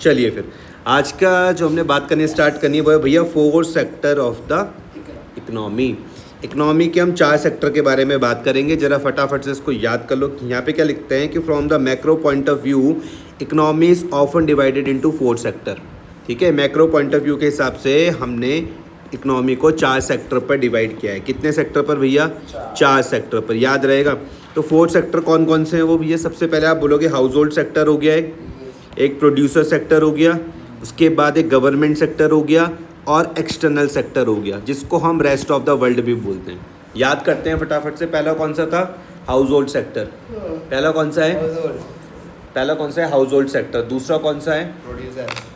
चलिए फिर आज का जो हमने बात करनी स्टार्ट करनी है वो है भैया 4 sector of the economy. Economy के हम 4 सेक्टर के बारे में बात करेंगे। जरा फटाफट से इसको याद कर लो। यहाँ पे क्या लिखते हैं कि from the macro point of view economy is often divided into 4 sector. ठीक है, मैक्रो पॉइंट ऑफ व्यू के हिसाब से हमने इकोनॉमी को 4 सेक्टर पर डिवाइड किया है। कितने सेक्टर पर भैया? 4 सेक्टर पर, याद रहेगा। तो 4 सेक्टर कौन कौन से हैं वो भैया? सबसे पहले आप बोलोगे हाउस होल्ड सेक्टर हो गया, एक प्रोड्यूसर सेक्टर हो गया, उसके बाद एक गवर्नमेंट सेक्टर हो गया और एक्सटर्नल सेक्टर हो गया, जिसको हम रेस्ट ऑफ द वर्ल्ड भी बोलते हैं। याद करते हैं फटाफट से। पहला कौन सा था? House hold sector. पहला कौन सा है? House hold sector. दूसरा कौन सा है?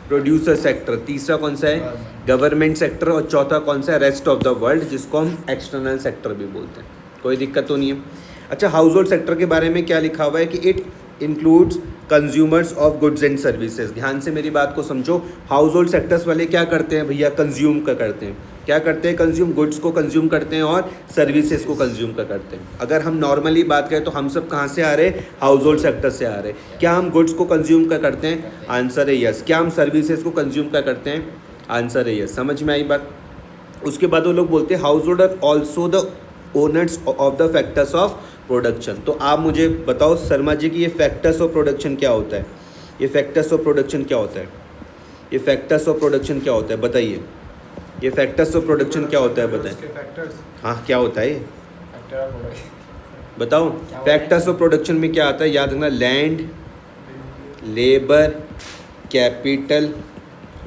Producer sector. तीसरा कौन सा है? Government sector. और चौथा कौन सा है? रेस्ट ऑफ द वर्ल्ड, जिसको हम एक्सटर्नल सेक्टर भी बोलते हैं। कोई दिक्कत तो नहीं है। अच्छा, हाउस होल्ड सेक्टर के बारे में क्या लिखा हुआ है कि it includes consumers of goods and services. ध्यान से मेरी बात को समझो। हाउस होल्ड सेक्टर्स वाले क्या करते हैं भैया? कंज्यूम का करते हैं। क्या करते हैं? कंज्यूम, गुड्स को कंज्यूम करते हैं और सर्विसेज को कंज्यूम का करते हैं। अगर हम नॉर्मली बात करें तो हम सब कहाँ से आ रहे हैं? हाउस होल्ड सेक्टर से आ रहे हैं। क्या हम गुड्स को कंज्यूम का करते हैं? आंसर है यस। क्या हम सर्विसेज को कंज्यूम का करते हैं? आंसर है यस। समझ में आई बात? उसके बाद वो लोग बोलते हैं household are also the owners of the factors of production. तो आप मुझे बताओ शर्मा जी कि ये फैक्टर्स ऑफ प्रोडक्शन क्या होता है? ये फैक्टर्स ऑफ प्रोडक्शन क्या होता है? ये फैक्टर्स ऑफ प्रोडक्शन क्या होता है? बताइए। ये फैक्टर्स ऑफ प्रोडक्शन क्या होता है? बताएं। हाँ, क्या होता है ये? बताओ। फैक्टर्स ऑफ प्रोडक्शन में क्या आता है? याद रखना, लैंड, लेबर, कैपिटल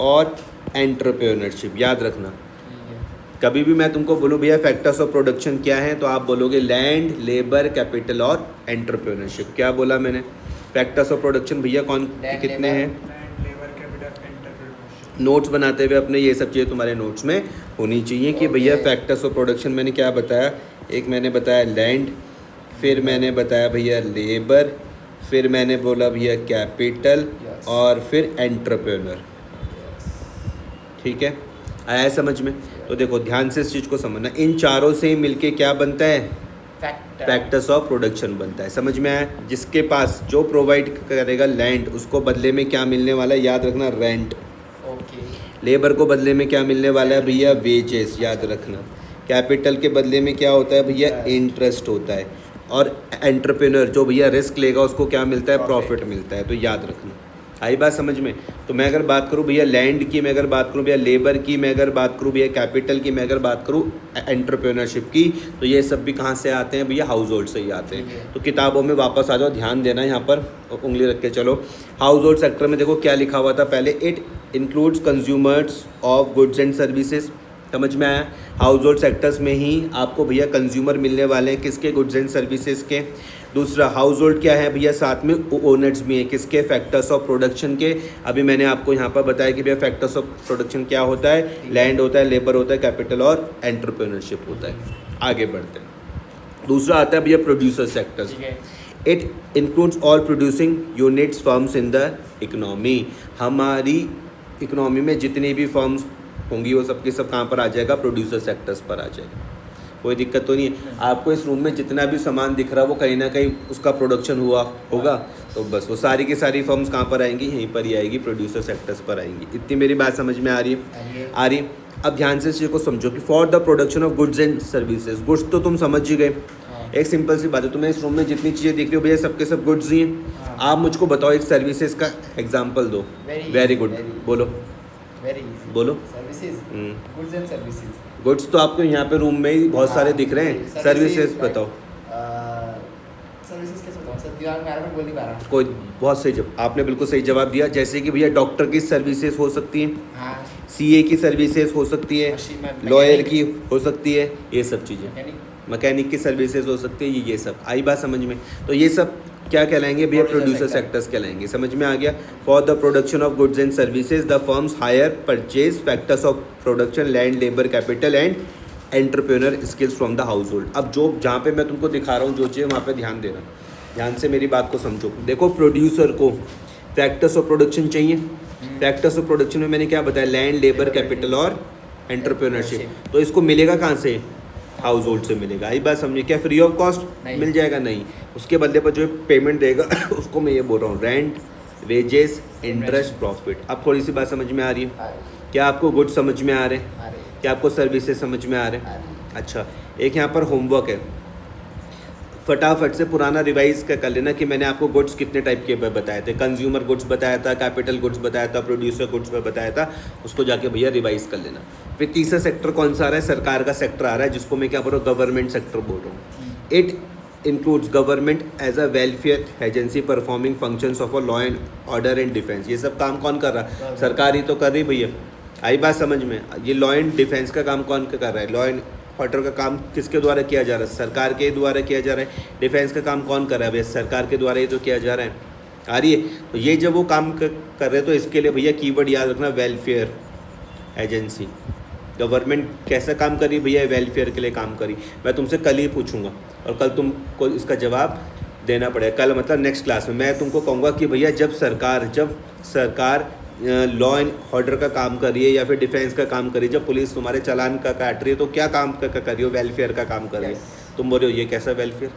और एंटरप्रेन्योरशिप। याद रखना। कभी भी मैं तुमको बोलूँ भैया फैक्टर्स ऑफ प्रोडक्शन क्या है, तो आप बोलोगे लैंड, लेबर, कैपिटल और एंटरप्रेन्योरशिप। क्या बोला मैंने? फैक्टर्स ऑफ प्रोडक्शन भैया कौन कितने हैं? नोट्स बनाते हुए अपने ये सब चीज़ें तुम्हारे नोट्स में होनी चाहिए कि भैया फैक्टर्स ऑफ प्रोडक्शन मैंने क्या बताया। एक मैंने बताया लैंड, फिर मैंने बताया भैया लेबर, फिर मैंने बोला भैया कैपिटल और फिर एंटरप्रेन्योर। ठीक है, आया समझ में? तो देखो ध्यान से इस चीज़ को समझना। इन चारों से मिलके क्या बनता है? फैक्टर्स ऑफ प्रोडक्शन बनता है। समझ में आया? जिसके पास जो प्रोवाइड करेगा लैंड, उसको बदले में क्या मिलने वाला है? याद रखना, रेंट। लेबर को बदले में क्या मिलने वाला है भैया? वेजेस। याद रखना। कैपिटल के बदले में क्या होता है भैया? इंटरेस्ट होता है। और एंटरप्रेन्योर जो भैया रिस्क लेगा उसको क्या मिलता है? प्रॉफिट मिलता है। तो याद रखना। आई बात समझ में? तो मैं अगर बात करूँ भैया लैंड की, मैं अगर बात करूँ भैया लेबर की, मैं अगर बात करूँ भैया कैपिटल की, मैं अगर बात करूँ एंटरप्रेन्योरशिप की, तो ये सब भी कहाँ से आते हैं भैया? हाउस होल्ड से ही आते हैं। तो किताबों में वापस आ जाओ, ध्यान देना, यहाँ पर उंगली रख के चलो। हाउस होल्ड सेक्टर में देखो क्या लिखा हुआ था पहले, it includes consumers of goods and services. समझ में आया? हाउस होल्ड सेक्टर्स में ही आपको भैया कंज्यूमर मिलने वाले हैं, किसके? गुड्स एंड सर्विसेज के। दूसरा हाउस होल्ड क्या है भैया? साथ में ओनर्स भी हैं, किसके? फैक्टर्स ऑफ प्रोडक्शन के। अभी मैंने आपको यहाँ पर बताया कि भैया फैक्टर्स ऑफ प्रोडक्शन क्या होता है? लैंड होता है, लेबर होता है, कैपिटल और एंटरप्रेन्योरशिप होता है। आगे बढ़ते हैं। दूसरा आता है भैया producer sectors. It includes all producing units firms in the economy. हमारी इकोनॉमी में जितनी भी फर्म्स होंगी वो सब के सब कहाँ पर आ जाएगा? प्रोड्यूसर सेक्टर्स पर आ जाएगा। कोई दिक्कत तो नहीं है। आपको इस रूम में जितना भी सामान दिख रहा है वो कहीं ना कहीं उसका प्रोडक्शन हुआ होगा, तो बस वो सारी की सारी फर्म्स कहाँ पर आएंगी? यहीं पर ही आएगी, प्रोड्यूसर सेक्टर्स पर आएंगी। इतनी मेरी बात समझ में आ रही है? आ रही। अब ध्यान से इस चीज़ को समझो कि for the production of goods and services. Goods तो तुम समझ ही गए। एक सिंपल सी बात है, तुम्हें इस रूम में जितनी चीज़ें दिख रही हो भैया सबके सब गुड्स ही हैं। आप मुझको बताओ एक सर्विसेज का एग्जाम्पल दो। वेरी गुड, बोलो बोलो। Goods and services. गुड्स तो आपको यहाँ पे रूम में ही बहुत सारे दिख रहे हैं। सर्विसेज बताओ। सर्विसेज कैसे बताऊँ सर? दिमाग में आ रहा है, मैं बोल नहीं पा रहा। कोई बहुत सही जवाब, आपने बिल्कुल सही जवाब दिया। जैसे कि भैया डॉक्टर की सर्विसेज हो सकती हैं, हाँ। सीए की सर्विसेज हो सकती है, लॉयर की हो सकती है, ये सब चीज़ें। मैकेनिक की सर्विसेज हो सकती है, ये सब। आई बात समझ में? तो ये सब क्या कहलाएंगे भैया? प्रोड्यूसर सेक्टर्स कहलाएंगे। समझ में आ गया? For the production of goods and services the firms hire purchase factors of production land, labour, capital and entrepreneur skills from the house hold. अब जो जहाँ पे मैं तुमको दिखा रहा हूँ जो चीज़, वहाँ पे ध्यान देना। ध्यान से मेरी बात को समझो। देखो प्रोड्यूसर को फैक्टर्स ऑफ प्रोडक्शन चाहिए। फैक्टर्स ऑफ प्रोडक्शन में मैंने क्या बताया? लैंड, लेबर, कैपिटल और एंटरप्रेन्योरशिप। तो इसको मिलेगा कहाँ से? हाउस होल्ड से मिलेगा। आई बात समझिए? क्या फ्री ऑफ कॉस्ट मिल जाएगा? नहीं। उसके बदले पर जो पेमेंट देगा उसको मैं ये बोल रहा हूँ रेंट, वेजेस, इंटरेस्ट, प्रॉफिट। अब थोड़ी सी बात समझ में आ रही है? क्या आपको गुड्स समझ में आ रहे हैं? क्या आपको सर्विसेज समझ में आ रहे हैं? अच्छा, एक यहाँ पर होमवर्क है, फटाफट से पुराना रिवाइज कर लेना कि मैंने आपको गुड्स कितने टाइप के बताए थे। कंज्यूमर गुड्स बताया था, कैपिटल गुड्स बताया था, प्रोड्यूसर गुड्स बताया था, उसको जाके भैया रिवाइज कर लेना। फिर तीसरा सेक्टर कौन सा आ रहा है? सरकार का सेक्टर आ रहा है, जिसको मैं क्या बोल रहा हूँ? गवर्नमेंट सेक्टर बोल रहा हूँ। It includes government as a welfare agency performing functions of a law and order and defence. ये सब काम कौन कर रहा है? सरकार ही तो कर रही भैया। आई बात समझ में? ये लॉ एंड डिफेंस का काम कौन कर रहा है? लॉ एंड ऑर्डर का काम किसके द्वारा किया जा रहा है? सरकार के द्वारा किया जा रहा है। डिफेंस का काम कौन कर रहा है भैया? सरकार के द्वारा ही तो किया जा रहा है। आ रही है? तो ये जब वो काम कर रहे हैं तो इसके लिए भैया कीवर्ड याद रखना, वेलफेयर एजेंसी। गवर्नमेंट कैसा काम करी भैया? वेलफेयर के लिए काम करी। मैं तुमसे कल ही पूछूंगा और कल तुमको इसका जवाब देना पड़ेगा। कल मतलब नेक्स्ट क्लास में मैं तुमको कहूँगा कि भैया जब सरकार लॉ एंड ऑर्डर का काम कर रही है या फिर डिफेंस का काम कर रही है, जब पुलिस तुम्हारे चालान का काट रही है तो क्या काम कर रही हो? वेलफेयर का काम कर रही है। तुम बोल रहे हो ये कैसा वेलफेयर?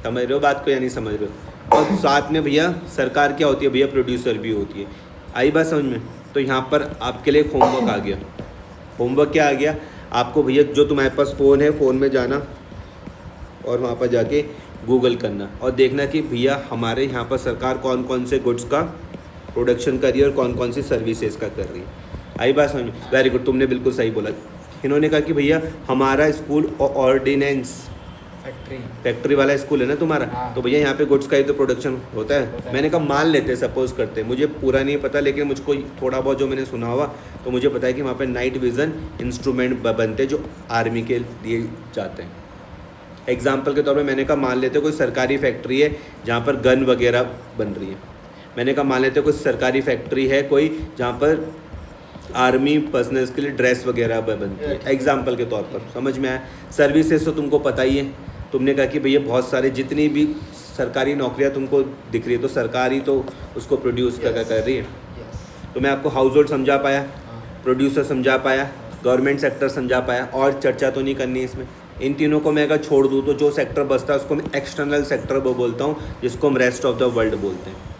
समझ रहे हो बात को या नहीं समझ रहे हो? और साथ में भैया सरकार क्या होती है भैया? प्रोड्यूसर भी होती है। आई बात समझ में? तो यहाँ पर आपके लिए एक होमवर्क आ गया। होमवर्क क्या आ गया आपको भैया? जो तुम्हारे पास फ़ोन है, फ़ोन में जाना और वहाँ पर जाके गूगल करना और देखना कि भैया हमारे यहाँ पर सरकार कौन कौन से गुड्स का प्रोडक्शन कर रही है और कौन कौन सी सर्विसेज का कर रही है। आई बात समझ में? वेरी गुड, तुमने बिल्कुल सही बोला। इन्होंने कहा कि भैया हमारा स्कूल ऑर्डिनेंस फैक्ट्री वाला स्कूल है ना तुम्हारा, तो भैया यहाँ पे गुड्स का ही तो प्रोडक्शन होता है। मैंने कहा मान लेते, सपोज करते, मुझे पूरा नहीं पता लेकिन मुझको थोड़ा बहुत जो मैंने सुना हुआ तो मुझे पता है कि वहाँ पे नाइट विज़न इंस्ट्रूमेंट बनते जो आर्मी के दिए जाते हैं। एग्जाम्पल के तौर पे मैंने कहा मान लेते कोई सरकारी फैक्ट्री है जहाँ पर गन वगैरह बन रही है। मैंने कहा मान लेते कोई सरकारी फैक्ट्री है कोई जहाँ पर आर्मी पर्सनल्स के लिए ड्रेस वगैरह बनती है, एग्जाम्पल के तौर पर। समझ में आया? सर्विसेज तो तुमको पता ही है। तुमने कहा कि भैया बहुत सारे जितनी भी सरकारी नौकरियाँ तुमको दिख रही है तो सरकार ही तो उसको प्रोड्यूस कर रही है। तो मैं आपको हाउस होल्ड समझा पाया, प्रोड्यूसर समझा पाया, गवर्नमेंट सेक्टर समझा पाया, और चर्चा तो नहीं करनी इसमें। इन तीनों को मैं अगर छोड़ दूँ तो जो सेक्टर बचता है उसको मैं एक्सटर्नल सेक्टर बोलता हूँ, जिसको हम रेस्ट ऑफ द वर्ल्ड बोलते हैं।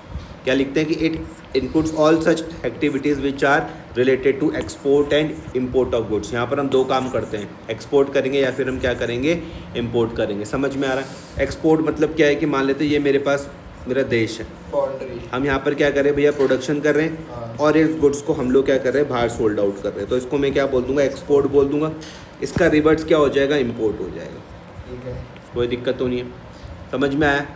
क्या लिखते हैं कि it includes all such activities which are related to export and import of goods. यहाँ पर हम दो काम करते हैं, एक्सपोर्ट करेंगे या फिर हम क्या करेंगे? इम्पोर्ट करेंगे। समझ में आ रहा है? एक्सपोर्ट मतलब क्या है कि मान लेते ये मेरे पास मेरा देश है, हम यहाँ पर क्या कर रहे हैं भैया? प्रोडक्शन कर रहे हैं और इस गुड्स को हम लोग क्या कर रहे हैं? बाहर सोल्ड आउट कर रहे हैं। तो इसको मैं क्या बोल दूँगा? एक्सपोर्ट बोल दूँगा। इसका रिवर्स क्या हो जाएगा? इम्पोर्ट हो जाएगा। कोई दिक्कत तो नहीं है? समझ में आया?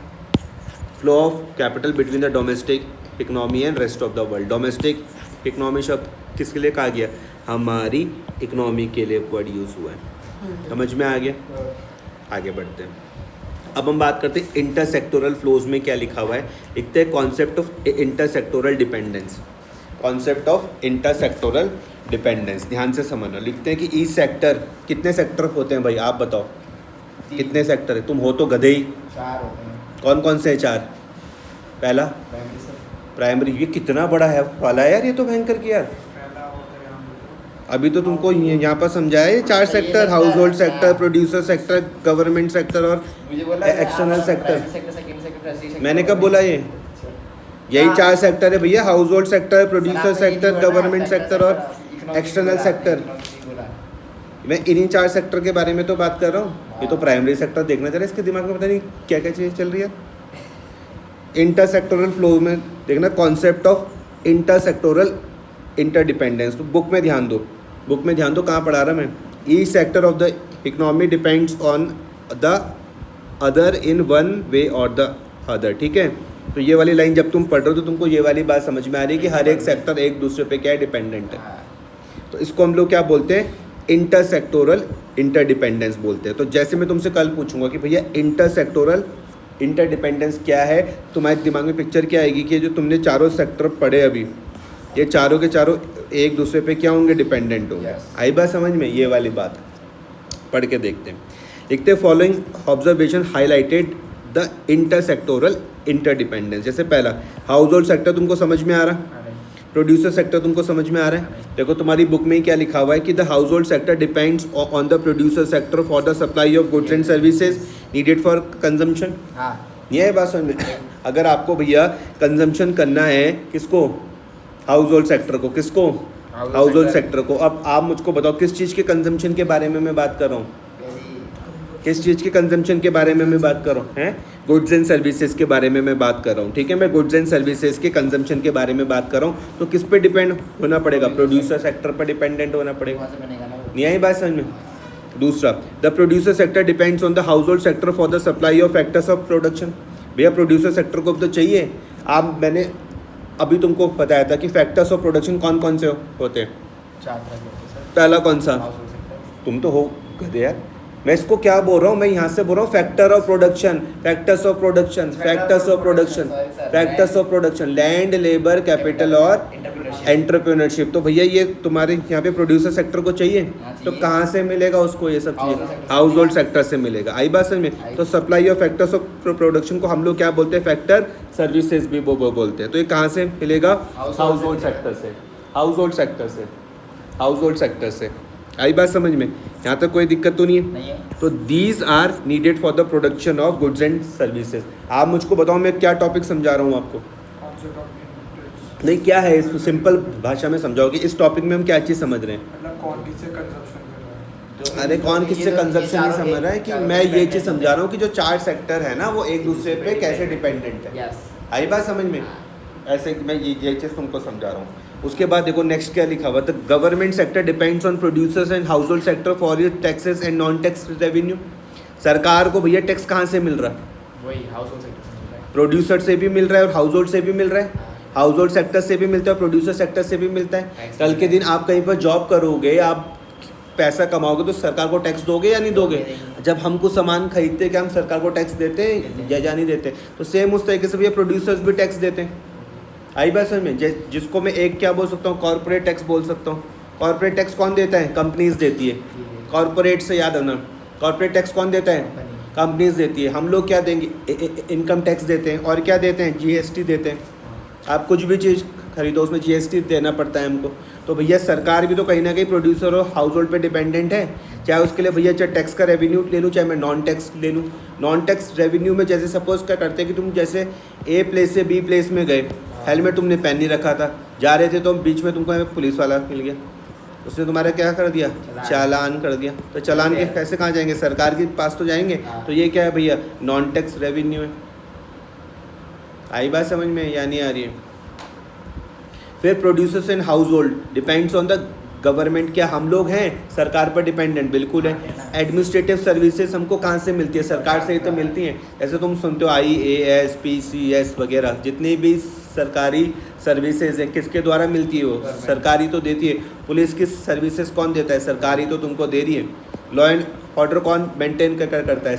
Flow of capital between the domestic economy and rest of the world. Domestic economy शब्द किसके लिए कहा गया? हमारी इकोनॉमी के लिए वर्ड यूज़ हुआ है। समझ में आ गया? आगे बढ़ते हैं। अब हम बात करते हैं इंटरसेक्टोरल फ्लोज में क्या लिखा हुआ है। लिखते हैं concept of intersectoral dependence. Concept of intersectoral dependence ध्यान से समझना। लिखते हैं कि ईच सेक्टर, कितने सेक्टर होते हैं भाई? आप बताओ कितने सेक्टर है? तुम हो तो गधे ही। 4 होते हैं। कौन कौन से 4? पहला प्राइमरी। ये कितना बड़ा है वाला है यार, ये तो भयंकर किया यार। अभी तो तुमको यहाँ पर समझाया ये 4 sector, household sector, producer sector, government sector और एक्सटर्नल सेक्टर। मैंने कब बोला ये? यही 4 सेक्टर है भैया, house hold sector, producer sector, government sector और एक्सटर्नल सेक्टर। मैं इन्हीं 4 सेक्टर के बारे में तो बात कर रहा हूँ। ये तो प्राइमरी सेक्टर देखना चाहिए, इसके दिमाग में पता नहीं क्या क्या चीज़ चल रही है। इंटरसेक्टोरल फ्लो में देखना कॉन्सेप्ट ऑफ इंटरसेक्टोरल इंटरडिपेंडेंस। तो बुक में ध्यान दो, बुक में ध्यान दो, कहाँ पढ़ा रहा मैं? Each sector of the economy depends on the other in one way और द अदर। ठीक है? तो ये वाली लाइन जब तुम पढ़ रहे हो तो तुमको ये वाली बात समझ में आ रही है कि हर एक सेक्टर एक दूसरे पे क्या है? डिपेंडेंट है। तो इसको हम लोग क्या बोलते हैं? इंटरसेक्टोरल इंटरडिपेंडेंस बोलते हैं। तो जैसे मैं तुमसे कल पूछूंगा कि भैया इंटरसेक्टोरल इंटरडिपेंडेंस क्या है, तुम्हारे दिमाग में पिक्चर क्या आएगी कि जो तुमने चारों सेक्टर पढ़े अभी, ये चारों के चारों एक दूसरे पे क्या होंगे? डिपेंडेंट होंगे। आई बात समझ में? ये वाली बात पढ़ के देखते हैं। लिखते हैं following observation highlighted the intersectoral interdependence. जैसे पहला हाउस होल्ड सेक्टर तुमको समझ में आ रहा है, प्रोड्यूसर सेक्टर तुमको समझ में आ रहा है। देखो तुम्हारी बुक में ही क्या लिखा हुआ है कि the household sector depends on the producer sector for the supply of goods and services needed for consumption. ये है बात समझ में। अगर आपको भैया कंजम्पशन करना है किसको, हाउस होल्ड सेक्टर को, किसको, हाउस होल्ड सेक्टर को। अब आप मुझको बताओ किस चीज़ के कंजम्पशन के बारे में मैं बात कर रहा हूँ, किस चीज़ के कंजम्पशन के बारे में मैं बात कर रहा हूँ, हैं गुड्स एंड सर्विसेज के बारे में मैं बात कर रहा हूँ। ठीक है, मैं गुड्स एंड सर्विसेज के कंजम्पशन के बारे में बात कर रहा हूँ। तो किस पे डिपेंड होना पड़ेगा, प्रोड्यूसर सेक्टर पर डिपेंडेंट होना पड़ेगा। वहाँ से बनेगा ना वो। नहीं आई बात समझ में। दूसरा, the producer sector depends on the household sector for the supply of factors of production. भैया प्रोड्यूसर सेक्टर को तो चाहिए। आप मैंने अभी तुमको बताया था कि फैक्टर्स ऑफ प्रोडक्शन कौन कौन से होते हैं। 4 तरह के होते हैं सर। पहला कौन सा, हाउस होल्ड सेक्टर। तुम तो हो गधे यार। मैं इसको क्या बोल रहा हूँ, मैं यहाँ से बोल रहा हूँ factor of production, factors of production, factors of production, factors of production, land, labour, capital और एंटरप्रेन्योरशिप। तो भैया ये तुम्हारे यहाँ पे प्रोड्यूसर सेक्टर को चाहिए, तो कहाँ से मिलेगा उसको ये सब चीज़ें, हाउस होल्ड सेक्टर से मिलेगा। आई बात समझ में। तो supply of factors of production को हम लोग क्या बोलते हैं, फैक्टर सर्विसेज भी वो बोलते हैं। तो ये कहाँ से मिलेगा, हाउस होल्ड सेक्टर से, हाउस होल्ड सेक्टर से, हाउस होल्ड सेक्टर से। आई बात समझ में, यहाँ तक कोई दिक्कत तो नहीं है। नहीं है। तो these are needed for the production of goods and services. आप मुझको बताओ मैं क्या टॉपिक समझा रहा हूँ आपको, नहीं क्या है इसको सिंपल भाषा में समझाओ कि इस टॉपिक में हम क्या चीज़ समझ रहे हैं। मतलब कौन किससे कंजप्शन कर रहा है। अरे कौन किससे कंजप्शन नहीं समझ रहा है कि मैं ये चीज़ समझा रहा हूँ कि जो 4 सेक्टर है ना वो एक दूसरे पे कैसे डिपेंडेंट है। यस। आई बात समझ में। ऐसे मैं ये चीज़ तुमको समझा रहा हूँ। उसके बाद देखो नेक्स्ट क्या लिखा हुआ, the government sector depends on producers and house hold sector for your taxes and non tax revenue. सरकार को भैया टैक्स कहाँ से मिल रहा है, वही हाउस होल्ड सेक्टर से मिल रहा है। प्रोड्यूसर से भी मिल रहा है और हाउस होल्ड से भी मिल रहा है, हाउस होल्ड सेक्टर से भी मिलता है, प्रोड्यूसर सेक्टर से भी मिलता है। कल के दिन आप कहीं पर जॉब करोगे, आप पैसा कमाओगे तो सरकार को टैक्स दोगे या नहीं दोगे। जब हम कुछ सामान खरीदते हैं क्या हम सरकार को टैक्स देते हैं या नहीं देते। तो सेम उस तरीके से भैया प्रोड्यूसर्स भी टैक्स देते हैं। आई बात समझ में। जिसको मैं एक क्या बोल सकता हूँ, कॉर्पोरेट टैक्स बोल सकता हूँ। कॉर्पोरेट टैक्स कौन देता है, कंपनीज देती है। कॉर्पोरेट से याद रखना, कॉर्पोरेट टैक्स कौन देता है, कंपनीज देती है। हम लोग क्या देंगे, इनकम टैक्स देते हैं और क्या देते हैं, जीएसटी देते हैं। आप कुछ भी चीज़ खरीदो उसमें जीएसटी देना पड़ता है हमको। तो भैया सरकार भी तो कहीं ना कहीं प्रोड्यूसर और हाउस होल्ड पे डिपेंडेंट है। चाहे उसके लिए भैया चाहे टैक्स का रेवेन्यू ले लूँ चाहे मैं नॉन टैक्स ले लूँ। नॉन टैक्स रेवेन्यू में जैसे सपोज क्या करते हैं कि तुम जैसे ए प्लेस से बी प्लेस में गए, हेलमेट तुमने पहन नहीं रखा था, जा रहे थे तो बीच में तुमको पुलिस वाला मिल गया, उसने तुम्हारा क्या कर दिया, चालान कर दिया। तो चालान के पैसे कहाँ जाएंगे, सरकार के पास तो जाएंगे। तो ये क्या है भैया, नॉन टैक्स रेवेन्यू है। आई बात समझ में या नहीं आ रही है। फिर producers and house hold depends on the government. क्या हम लोग हैं सरकार पर डिपेंडेंट, बिल्कुल है। एडमिनिस्ट्रेटिव सर्विसेज हमको कहाँ से मिलती है, सरकार से ही तो मिलती हैं। जैसे तुम सुनते हो IAS PCS वगैरह, जितनी भी सरकारी सर्विसेज हैं किसके द्वारा मिलती है, वो सरकारी तो देती है। पुलिस की सर्विसेज कौन देता है, सरकारी तो तुमको दे रही है। लॉ एंड ऑर्डर कौन मेंटेन करता है,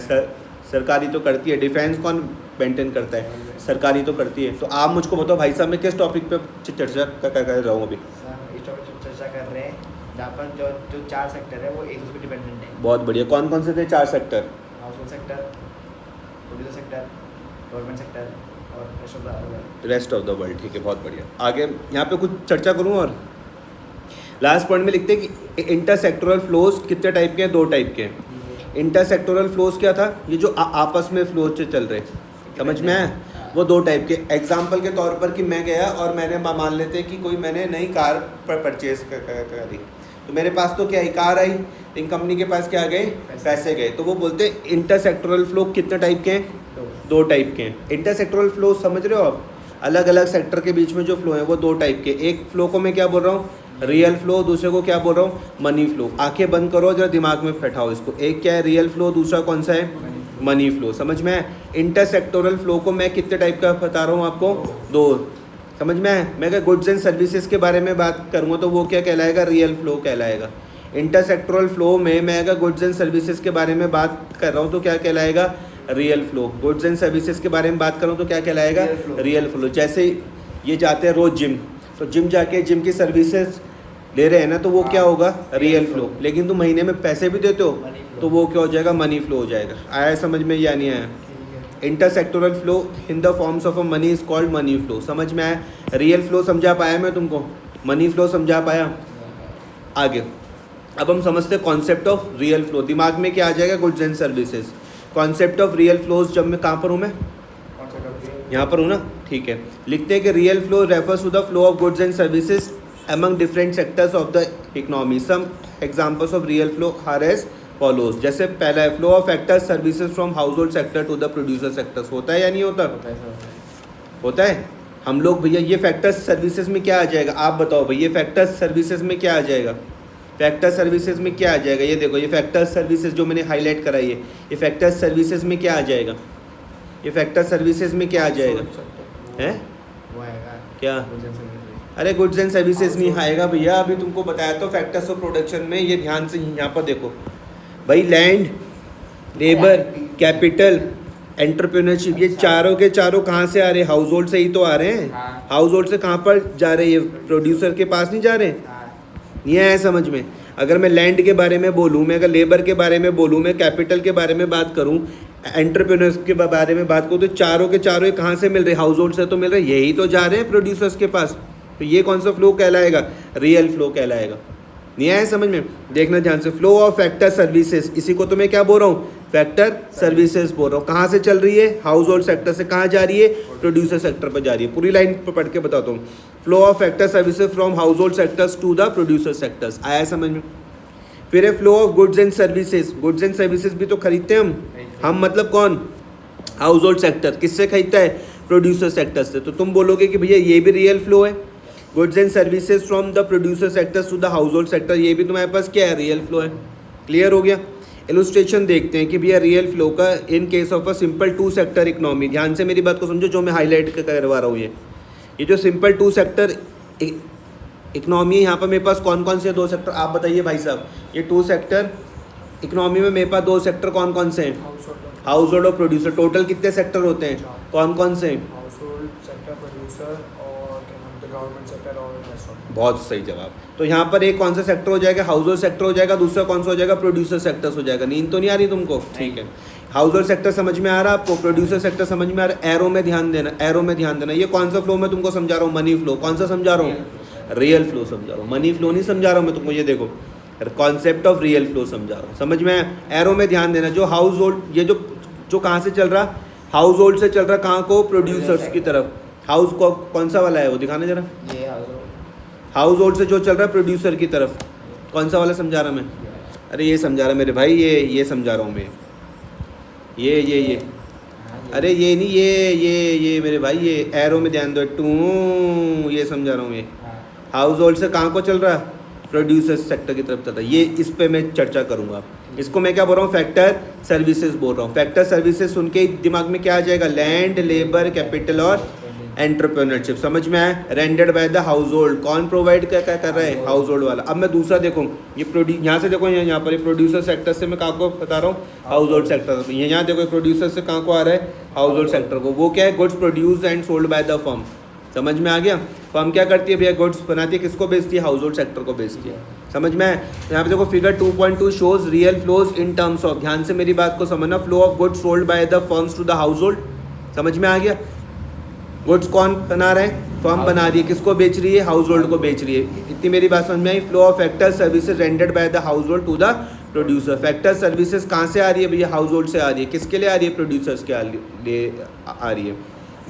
सरकारी तो करती है। डिफेंस कौन मेंटेन करता है, सरकारी तो करती है। तो आप मुझको बताओ भाई साहब मैं किस टॉपिक पे चर्चा कर रहा हूँ अभी। सर इस टॉपिक पर चर्चा कर रहे हैं जहाँ पर जो 4 सेक्टर है वो एक दूसरे पर डिपेंडेंट है। बहुत बढ़िया। कौन कौन से थे 4 sector, household sector, producer sector, government sector और rest of the world. Rest of the world. ठीक है, बहुत बढ़िया। आगे यहाँ पे कुछ चर्चा करूँ और लास्ट पॉइंट में लिखते हैं कि इंटरसेक्टोरल फ्लोज कितने टाइप के हैं, 2 टाइप के हैं। इंटरसेक्टोरल फ्लोज क्या था, ये जो आपस में फ्लोज चल रहे, समझ में आया, वो 2 टाइप के। एग्जाम्पल के तौर पर कि मैं गया और मैंने मान लेते कि कोई मैंने नई कार पर परचेज करी, तो मेरे पास तो क्या है, कार आई, इन कंपनी के पास क्या गए, पैसे गए। तो वो बोलते हैं इंटरसेक्टोरल फ्लो कितने टाइप के हैं, 2 टाइप के हैं। इंटरसेक्टोरल फ्लो समझ रहे हो आप, अलग अलग सेक्टर के बीच में जो फ्लो है वो 2 टाइप के। एक फ्लो को मैं क्या बोल रहा हूँ, रियल फ्लो, दूसरे को क्या बोल रहा हूँ, मनी फ्लो। आंखें बंद करो जरा दिमाग में बैठाओ इसको। एक क्या है रियल फ्लो, दूसरा कौन सा है, मनी फ्लो। समझ में आए। इंटरसेक्टोरल फ्लो को मैं कितने टाइप का बता रहा हूँ आपको, 2। समझ में आए। मैं अगर गुड्स एंड सर्विसेज के बारे में बात करूँगा तो वो क्या कहलाएगा, रियल फ्लो कहलाएगा। इंटरसेक्टोरल फ्लो में मैं अगर गुड्स एंड सर्विसेज के बारे में बात कर रहा हूँ तो क्या कहलाएगा, real flow. Goods and services के बारे में बात कर रहा हूँ तो क्या कहलाएगा, रियल फ्लो। जैसे ये जाते हैं रोज़ जिम, तो जिम जाके जिम की सर्विसेज ले रहे हैं ना, तो वो क्या होगा, रियल फ्लो। लेकिन तुम महीने में पैसे भी देते हो तो वो क्या हो जाएगा, मनी फ्लो हो जाएगा। आया समझ में या नहीं आया। Intersectoral flow in the forms of a money is called money flow. समझ में आया। रियल फ्लो समझा पाया मैं तुमको, मनी फ्लो समझा पाया। आगे अब हम समझते हैं कॉन्सेप्ट ऑफ रियल फ्लो। दिमाग में क्या आ जाएगा, goods and services. Concept of real flows जब मैं कहाँ पर हूँ, मैं यहाँ पर हूँ ना, ठीक है। लिखते हैं कि real flow refers to the flow of goods and services among different sectors of the economy. Some examples of real flow are as follows. जैसे पहला है flow of factors services from house sector to the producer sectors. होता है या नहीं होता? होता है। हम लोग भैया ये फैक्टर्स सर्विसेज में क्या आ जाएगा, आप बताओ भाई, ये फैक्टर्स सर्विसेज में क्या आ जाएगा? फैक्टर सर्विसेज में क्या आ जाएगा? ये देखो, ये फैक्टर्स सर्विसेज जो मैंने हाईलाइट करा है, ये फैक्टर्स सर्विसेज में क्या आ जाएगा? ये फैक्टर सर्विसेज में क्या आ जाएगा? हैं वो आएगा क्या? goods and services। अरे गुड्स एंड सर्विसेज नहीं आएगा भैया, अभी तुमको बताया तो फैक्टर्स ऑफ प्रोडक्शन में। ये ध्यान से यहाँ पर देखो भाई, लैंड, लेबर, कैपिटल, एंटरप्रेन्योरशिप, ये चारों के चारों कहाँ से आ रहे हैं? हाउस होल्ड से ही तो आ रहे हैं। हाँ। हाउस होल्ड से कहाँ पर जा रहे हैं? ये प्रोड्यूसर के पास नहीं जा रहे हैं। ये है समझ में। अगर मैं लैंड के बारे में बोलूँ, मैं अगर लेबर के बारे में बोलूँ, मैं कैपिटल के बारे में बात करूँ, एंटरप्रेन्योर्स के बारे में बात करूँ, तो चारों के चारों कहाँ से मिल रहे हैं? हाउस होल्ड से तो मिल रहे हैं, यही तो जा रहे हैं प्रोड्यूसर्स के पास। तो ये कौन सा फ्लो कहलाएगा? रियल फ्लो कहलाएगा। नहीं आया समझ में? देखना ध्यान से, फ्लो ऑफ फैक्टर सर्विसेज, इसी को तो मैं क्या बोल रहा हूँ? फैक्टर सर्विसेज बोल रहा हूँ। कहाँ से चल रही है? हाउस होल्ड सेक्टर से कहाँ जा रही है? प्रोड्यूसर सेक्टर पर जा रही है। पूरी लाइन पढ़ के बताता हूँ। Flow of factor services from household sectors to the producer sectors. आया समझ में? फिर है flow of goods and services. Goods and services भी तो खरीदते हैं हम मतलब कौन? Household sector. किससे खरीदता है? प्रोड्यूसर सेक्टर से। तो तुम बोलोगे कि भैया ये भी रियल फ्लो है। Goods and services from the producer sectors to the household sector, ये भी तुम्हारे पास क्या है? रियल फ्लो है। क्लियर हो गया? इलुस्ट्रेशन देखते हैं कि भैया रियल फ्लो का in case of a simple two sector economy. ध्यान से मेरी बात को समझो, जो मैं हाईलाइट करवा रहा हूँ, ये जो सिंपल टू सेक्टर इकोनॉमी है, यहाँ पर मेरे पास कौन कौन से दो सेक्टर आप बताइए भाई साहब। ये टू सेक्टर इकोनॉमी में मेरे पास दो सेक्टर कौन कौन से हैं? हाउस होल्ड और प्रोड्यूसर। टोटल कितने सेक्टर होते हैं? कौन कौन से? हाउस होल्ड सेक्टर, प्रोड्यूसर और क्या नाम है, गवर्नमेंट सेक्टर और रेस्टोरेंट। बहुत सही जवाब। तो यहाँ पर एक कौन सा सेक्टर हो जाएगा? हाउस होल्ड सेक्टर हो जाएगा। दूसरा कौन सा हो जाएगा? प्रोड्यूसर सेक्टर हो जाएगा। नींद तो नहीं आ रही तुमको? ठीक है। हाउस होल्ड सेक्टर समझ में आ रहा है आपको? प्रोड्यूसर सेक्टर समझ में आ रहा है? एरो में ध्यान देना, एरो में ध्यान देना। ये कौन सा फ्लो मैं तुमको समझा रहा हूँ? Money flow. कौन सा समझा रहा हूँ? रियल फ्लो समझा रहा हूँ, मनी फ्लो नहीं समझा रहा हूँ मैं तुमको। ये देखो, कॉन्सेप्ट ऑफ रियल फ्लो समझा रहा हूँ, समझ में? एरो में ध्यान देना। जो हाउस होल्ड, ये जो कहाँ से चल रहा? हाउस होल्ड से चल रहा कहाँ को? प्रोड्यूसर्स की तरफ। हाउस को कौन सा वाला है वो दिखाना जरा। ये हाउस होल्ड से जो चल रहा है प्रोड्यूसर की तरफ, कौन सा वाला समझा रहा मैं? अरे ये समझा रहा मेरे भाई, ये समझा रहा हूँ मैं। ये अरे ये नहीं, ये मेरे भाई, ये एरो में ध्यान दो, टू, ये समझा रहा हूँ मैं। हाउस होल्ड से कहाँ को चल रहा? प्रोड्यूसर सेक्टर की तरफ चल रहा है। ये इस पे मैं चर्चा करूँगा। इसको मैं क्या बोल रहा हूँ? फैक्टर सर्विसेज बोल रहा हूँ। फैक्टर सर्विसेज सुन के दिमाग में क्या आ जाएगा? लैंड, लेबर, कैपिटल और एंटरप्रेन्योरशिप। समझ में आया? Rendered by the house hold. कौन प्रोवाइड क्या कर रहा है? हाउस होल्ड वाला। अब मैं दूसरा देखूँ, ये यहाँ से देखो, यहाँ पर प्रोड्यूसर सेक्टर से मैं कहाँ को बता रहा हूँ? House hold sector. यहाँ देखो, प्रोड्यूसर से कहाँ को आ रहा है? हाउस होल्ड सेक्टर को। वो क्या है? Goods produce and sold by the firm. समझ में आ गया? फर्म क्या करती है भैया? गुड्स बनाती है, किसको बेचती है? हाउस होल्ड सेक्टर को बेचती है। समझ में आया? तो यहाँ पे देखो, figure 2.2 shows real flows in terms of, ध्यान से मेरी बात को समझना, flow of goods sold by the firms to the household. समझ में आ गया? गुड्स कौन बना रहा है? फर्म बना रही है। किसको बेच रही है? हाउस होल्ड को बेच रही है। इतनी मेरी बात समझ में आई? Flow of factor services rendered by the household to the producer. Factor services कहाँ से आ रही है भैया? हाउस होल्ड से आ रही है। किसके लिए आ रही है? प्रोड्यूसर्स के लिए आ रही है।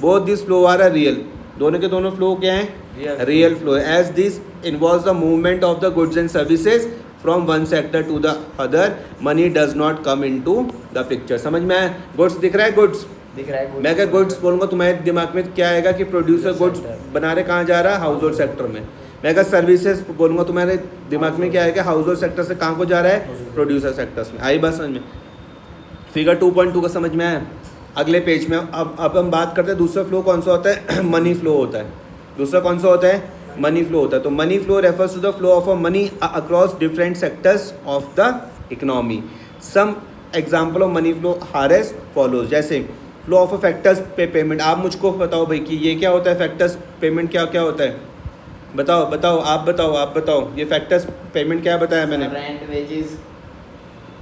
Both this flow are a real. दोनों के दोनों फ्लो क्या हैं? Real flow. As this involves the movement of the goods and services from one sector to the other, money does not come into the picture. समझ में आया? Goods दिख रहा है? गुड्स दिख रहा है। मैं अगर गुड्स बोलूँगा तुम्हारे दिमाग में क्या आएगा कि प्रोड्यूसर गुड्स बना रहे कहाँ जा रहा है? हाउस होल्ड सेक्टर में। मैं अगर सर्विसेज बोलूँगा तुम्हारे दिमाग में क्या आएगा? हाउस होल्ड सेक्टर से कहाँ को जा रहा है? प्रोड्यूसर सेक्टर्स में। आई बात समझ में? फिगर 2.2 का समझ में आया? अगले पेज में अब हम बात करते हैं दूसरा फ्लो कौन सा होता है? मनी फ्लो होता है। दूसरा कौन सा होता है? मनी फ्लो होता है। तो money flow refers to the flow of a money across different sectors of the economy. Some example of money flow are as follows. जैसे फ्लो ऑफ अ फैक्टर्स पे पेमेंट। आप मुझको बताओ भाई कि ये क्या होता है? फैक्टर्स पेमेंट क्या होता है? बताओ आप बताओ ये फैक्टर्स पेमेंट क्या बताया मैंने? Rent, wages.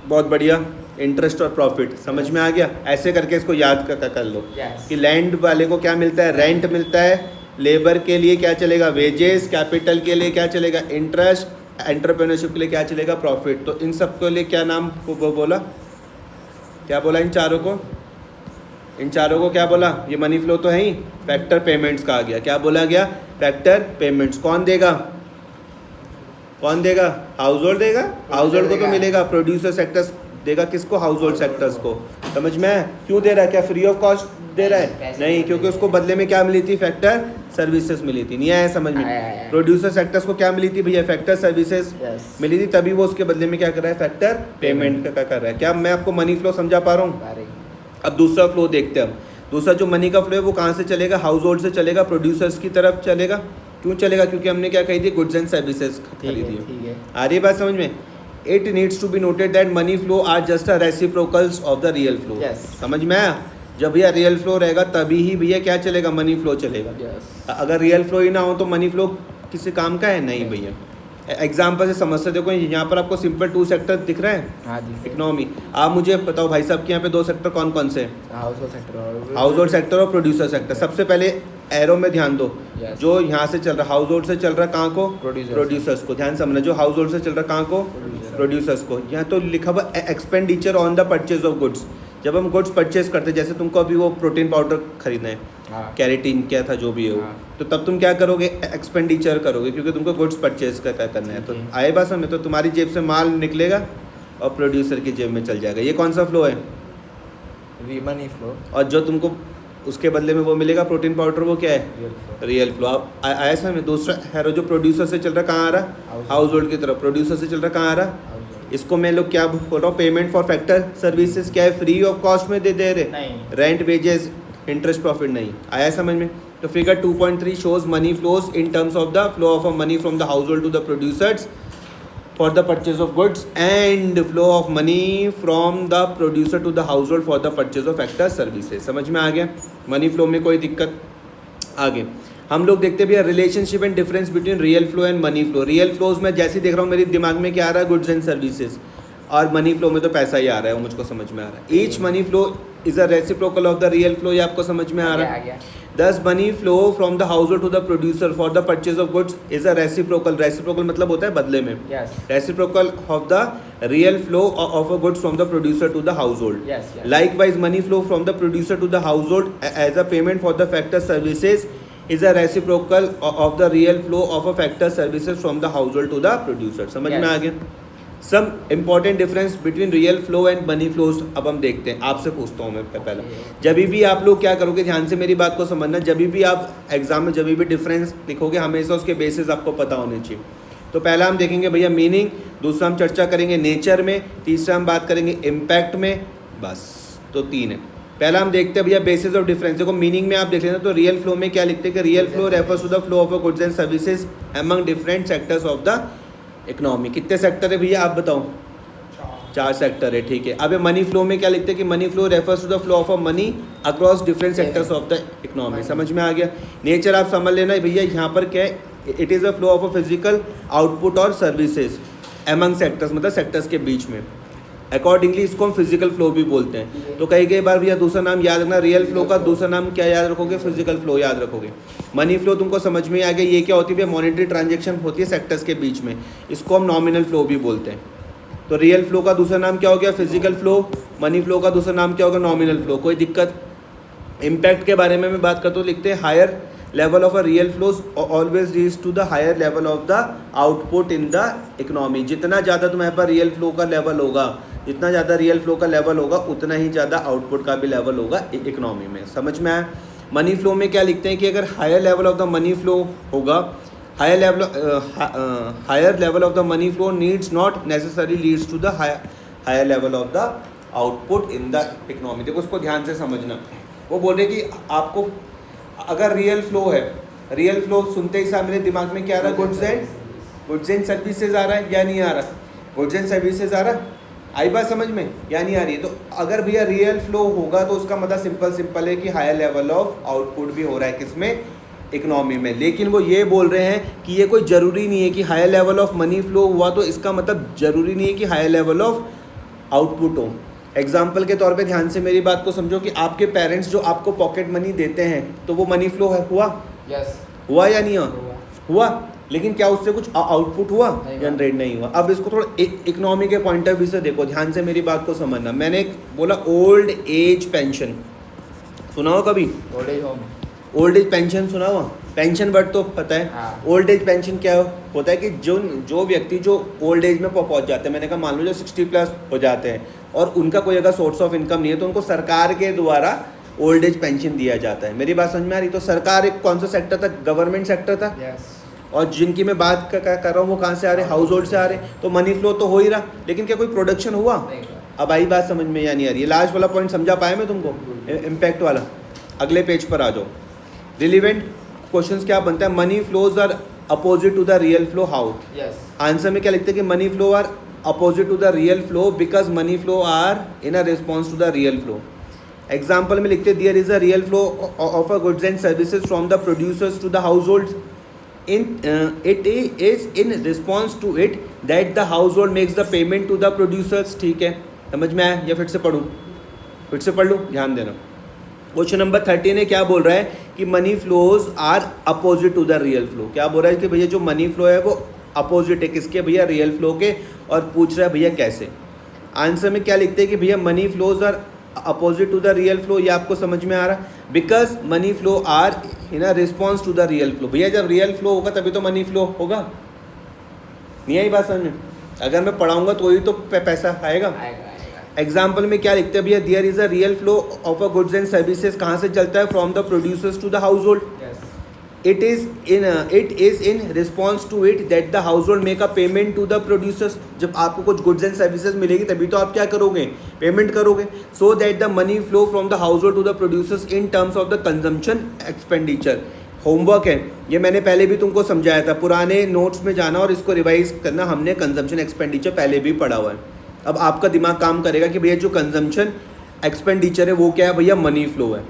बहुत बढ़िया। इंटरेस्ट और प्रॉफिट। समझ में आ गया? ऐसे करके इसको याद कर लो कि लैंड वाले को क्या मिलता है? रेंट मिलता है। लेबर के लिए क्या चलेगा? वेजेस। कैपिटल के लिए क्या चलेगा? इंटरेस्ट। एंटरप्रेन्योरशिप के लिए क्या चलेगा? प्रॉफिट। तो इन सब के लिए क्या नाम बोला? क्या बोला इन चारों को? इन चारों को क्या बोला, ये मनी फ्लो तो है ही, फैक्टर पेमेंट्स का आ गया। क्या बोला गया, फैक्टर पेमेंट्स। कौन देगा, कौन देगा, हाउस होल्ड देगा, हाउस होल्ड को तो मिलेगा। प्रोड्यूसर सेक्टर्स देगा किसको, हाउस होल्ड सेक्टर्स को। समझ में आया? क्यों दे रहा है, क्या फ्री ऑफ कॉस्ट दे रहा है? नहीं, क्योंकि उसको बदले में क्या मिली थी, फैक्टर सर्विसेज मिली थी। नहीं आया समझ में? प्रोड्यूसर सेक्टर्स को क्या मिली थी भैया, फैक्टर सर्विसेज मिली थी, तभी वो उसके बदले में क्या कर रहा है, फैक्टर पेमेंट का कर रहा है। क्या मैं आपको मनी फ्लो समझा पा रहा हूँ? अब दूसरा फ्लो देखते हैं हम। दूसरा जो मनी का फ्लो है वो कहाँ से चलेगा, हाउस होल्ड से चलेगा, प्रोड्यूसर्स की तरफ चलेगा। क्यों चलेगा, क्योंकि हमने क्या खरीदी, गुड्स एंड सर्विसेज खरीदी है। आ रही है बात समझ में? It needs to be noted that money flow are just a reciprocals of the real flow. समझ में आया? जब भैया रियल फ्लो रहेगा तभी ही भैया क्या चलेगा, मनी फ्लो चलेगा। अगर रियल फ्लो ही ना हो तो मनी फ्लो किसी काम का है नहीं भैया। एग्जाम्पल से समझते देखो, यहाँ पर आपको सिंपल 2 सेक्टर दिख रहे हैं, हाँ जी। इकोनॉमी। आप मुझे बताओ भाई साहब के यहाँ पे 2 सेक्टर कौन कौन से हैं? Household sector, household sector और प्रोड्यूसर सेक्टर। सबसे पहले एरो में ध्यान दो, Yes. जो यहाँ से चल रहा हाउस होल्ड से चल रहा कहाँ को, प्रोड्यूसर्स को। ध्यान समझना, जो हाउस होल्ड से चल रहा कहाँ को, प्रोड्यूसर्स को। यहाँ तो लिखा हुआ expenditure on the purchase of goods. जब हम गुड्स परचेज करते हैं, जैसे तुमको अभी वो प्रोटीन पाउडर खरीदना है, कैरेटीन क्या था जो भी है वो, तो तब तुम क्या करोगे, एक्सपेंडिचर करोगे, क्योंकि तुमको गुड्स परचेज करना है। तो आए बात समझ, तो तुम्हारी जेब से माल निकलेगा और प्रोड्यूसर की जेब में चल जाएगा। ये कौन सा फ्लो है, मनी फ्लो। और जो तुमको उसके बदले में वो मिलेगा प्रोटीन पाउडर, वो क्या है, रियल फ्लो। अब आया समझ में? दूसरा है जो प्रोड्यूसर से चल रहा कहाँ आ रहा, हाउस होल्ड की तरफ। प्रोड्यूसर से चल रहा कहाँ आ रहा, इसको मैं लोग क्या बोल रहा हूँ, पेमेंट फॉर फैक्टर सर्विसेज। क्या है, फ्री ऑफ कॉस्ट में दे रहे, रेंट, वेजेस, इंटरेस्ट, प्रॉफिट नहीं। आया समझ में? तो figure 2.3 shows money flows in terms of the flow of money from the household to the producers for the purchase of goods and flow of money from the producer to the household for the purchase of factor services. समझ में आ गया? Money flow में कोई दिक्कत? आगे हम लोग देखते हैं भैया relationship and difference between real flow and money flow. Real flows में जैसे देख रहा हूँ मेरे दिमाग में क्या आ रहा है, गुड्स एंड सर्विसेज, और मनी फ्लो में तो पैसा ही आ रहा है, वो मुझको समझ में आ रहा है। Each money flow is a reciprocal of the real flow, ये आपको समझ में आ रहा है। Thus money flow from the household to the producer for the purchase of goods is a reciprocal. Reciprocal मतलब होता है बदले में, reciprocal of the real flow of a goods from the producer to the household. Likewise money flow from the producer to the house hold as a payment for the factor services is a reciprocal of the real flow of a factor services from the household to the producer। समझ में आ गया? Some important difference between real flow and money flows अब हम देखते हैं। आपसे पूछता हूँ मैं पहला, जब भी आप लोग क्या करोगे, ध्यान से मेरी बात को समझना, जब भी आप एग्जाम में जब भी डिफरेंस लिखोगे हमेशा उसके बेसिस आपको पता होने चाहिए। तो पहला हम देखेंगे भैया मीनिंग, दूसरा हम चर्चा करेंगे नेचर में, तीसरा हम बात करेंगे इम्पैक्ट में, बस तो 3 है। पहला हम देखते हैं भैया बेसिस ऑफ डिफरेंस। देखो मीनिंग में आप देख लेना, तो रियल फ्लो में क्या लिखते हैं कि real flow refers to the flow of goods and services among different sectors of the economy. कितने सेक्टर है भैया आप बताओ? 4 सेक्टर है, ठीक है। अब मनी फ्लो में क्या लिखते हैं कि money flow refers to the flow of money across different sectors of the economy. समझ में आ गया? नेचर आप समझ लेना भैया, यहाँ पर क्या है, it is a flow of a physical output और सर्विसेज अमंग सेक्टर्स, मतलब सेक्टर्स के बीच में। अकॉर्डिंगली इसको हम फिजिकल फ्लो भी बोलते हैं। तो कई बार भैया दूसरा नाम याद रखना, रियल फ्लो का दूसरा नाम क्या याद रखोगे, फिजिकल फ्लो याद रखोगे। मनी फ्लो तुमको समझ में आ गया, ये क्या होती है भैया, मॉनेटरी ट्रांजैक्शन होती है सेक्टर्स के बीच में, इसको हम नॉमिनल फ्लो भी बोलते हैं। तो रियल फ्लो का दूसरा नाम क्या हो गया, फिजिकल फ्लो। मनी फ्लो का दूसरा नाम क्या होगा, नॉमिनल फ्लो। कोई दिक्कत? इम्पैक्ट के बारे में मैं बात करता हूँ, लिखते हैं higher level of a real flows always leads to the higher level of the output in the economy। जितना ज़्यादा तुम्हारे पास रियल फ्लो का लेवल होगा, जितना ज़्यादा रियल फ्लो का लेवल होगा उतना ही ज़्यादा आउटपुट का भी लेवल होगा इकोनॉमी में। समझ में आया? मनी फ्लो में क्या लिखते हैं कि अगर higher level of the money flow होगा, higher level of the money flow needs not necessary leads to the higher level of the output in the economy. देखो उसको ध्यान से समझना। वो बोल रहे कि आपको अगर रियल फ्लो है, रियल फ्लो सुनते ही साथ मेरे दिमाग में क्या आ रहा है, गुड्स एंड सर्विसेज आ रहा है या नहीं आ रहा? गुड्स एंड सर्विसेज आ रहा है, आई बात समझ में या नहीं आ रही है? तो अगर भैया रियल फ्लो होगा तो उसका मतलब सिंपल है कि हायर लेवल ऑफ आउटपुट भी हो रहा है, किसमें, इकोनॉमी में। लेकिन वो ये बोल रहे हैं कि ये कोई ज़रूरी नहीं है कि higher level of money flow हुआ तो इसका मतलब ज़रूरी नहीं है कि हायर लेवल ऑफ आउटपुट हो। एग्जाम्पल के तौर पे ध्यान से मेरी बात को समझो कि आपके पेरेंट्स जो आपको पॉकेट मनी देते हैं तो वो मनी फ्लो है, हुआ? हुआ या नहीं हुआ? लेकिन क्या उससे कुछ आउटपुट हुआ, जनरेट नहीं हुआ। अब इसको थोड़ा इकोनॉमी के पॉइंट ऑफ व्यू से देखो, ध्यान से मेरी बात को समझना। मैंने बोला ओल्ड एज पेंशन, सुना हो कभी? Old age home. Old age pension सुना हुआ? पेंशन वर्ड तो पता है। हाँ। ओल्ड एज पेंशन क्या होता है कि जो व्यक्ति जो ओल्ड एज में पहुंच जाते हैं, मैंने कहा मान लो जो 60+ हो जाते हैं और उनका कोई अगर सोर्स ऑफ इनकम नहीं है तो उनको सरकार के द्वारा ओल्ड एज पेंशन दिया जाता है। मेरी बात समझ में आ रही? तो सरकार एक कौन सा सेक्टर था? गवर्नमेंट सेक्टर था। यस। और जिनकी मैं बात कर रहा हूँ वो कहाँ से आ रहे हैं? हाउस होल्ड से आ रहे हैं। तो मनी फ्लो तो हो ही रहा, लेकिन क्या कोई प्रोडक्शन हुआ? नहीं। अब आई बात समझ में या नहीं आ रही है? लास्ट वाला पॉइंट समझा पाया मैं तुमको? इम्पैक्ट वाला। अगले पेज पर आ जाओ। रिलीवेंट क्वेश्चंस क्या बनता है? Money flows are opposite to the real flow, how? Yes. Answer में क्या लिखते हैं कि money flow are opposite to the real flow because money flow are in a response to the real flow. Example में लिखते हैं there is a real flow of a goods and services from the producers to the household, it is in response to it that the household makes the payment to the producers। ठीक है, समझ में आया? या फिर से पढ़ूँ? फिर से पढ़ लूँ? ध्यान देना। क्वेश्चन नंबर 13 क्या बोल रहा है कि money flows are opposite to the real flow. क्या बोल रहा है कि भैया जो मनी फ्लो है वो अपोजिट है किसके? भैया रियल फ्लो के। और पूछ रहा है भैया कैसे? आंसर में क्या लिखते हैं कि भैया money flows are opposite to the real flow. ये आपको समझ में आ रहा? Because money flow are in a response to the real flow. भैया जब रियल फ्लो होगा तभी तो मनी फ्लो होगा। नहीं आई बात समझ में? अगर मैं पढ़ाऊंगा तो ही तो पैसा आएगा। एग्जाम्पल में क्या लिखते हैं भैया? There is a real flow of a goods and services. कहाँ से चलता है? From the producers to the household. It is in response to it that the household make a payment to the producers। जब आपको कुछ goods and services मिलेगी तभी तो आप क्या करोगे? पेमेंट करोगे। So that the money flow from the household to the producers in terms of the consumption expenditure। Homework है ये, मैंने पहले भी तुमको समझाया था। पुराने नोट्स में जाना और इसको रिवाइज करना। हमने कंजम्पशन एक्सपेंडिचर पहले भी पढ़ा हुआ है। अब आपका दिमाग काम करेगा कि भैया जो कंजम्पशन एक्सपेंडिचर है वो क्या है? भैया मनी फ्लो है।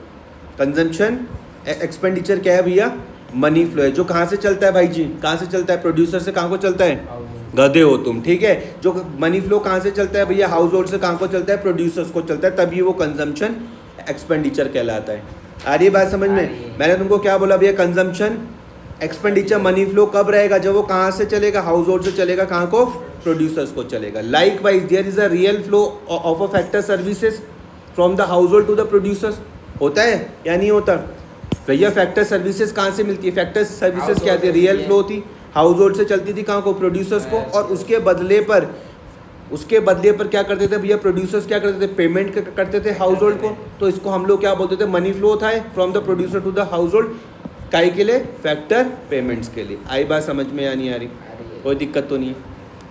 कंजम्पशन एक्सपेंडिचर क्या है भैया? मनी फ्लो है। जो कहाँ से चलता है भाई जी? कहाँ से चलता है? प्रोड्यूसर से कहाँ को चलता है? गधे हो तुम, ठीक है। जो मनी फ्लो कहाँ से चलता है भैया? हाउस होल्ड से कहाँ को चलता है? प्रोड्यूसर्स को चलता है, तभी वो कंजम्पशन एक्सपेंडिचर कहलाता है। आ रही है बात समझ में? मैंने तुमको क्या बोला भैया? कंजम्पशन एक्सपेंडिचर मनी फ्लो कब रहेगा? जब वो कहाँ से चलेगा? हाउस होल्ड से चलेगा, कहाँ को? प्रोड्यूसर्स को चलेगा। Likewise there is a real flow of a factor services from the household to the producers. होता है या नहीं होता? भैया फैक्टर सर्विसेज कहाँ से मिलती है? फैक्टर सर्विसेज क्या थी? रियल फ्लो थी, हाउस होल्ड से चलती थी कहाँ को? प्रोड्यूसर्स को। और उसके बदले पर क्या करते थे भैया? प्रोड्यूसर्स क्या करते थे? पेमेंट करते थे हाउस होल्ड को। तो इसको हम लोग क्या बोलते थे? मनी फ्लो था from the producer to the household. काहे के लिए? फैक्टर पेमेंट्स के लिए। आई बात समझ में या नहीं आ रही? कोई दिक्कत तो नहीं है?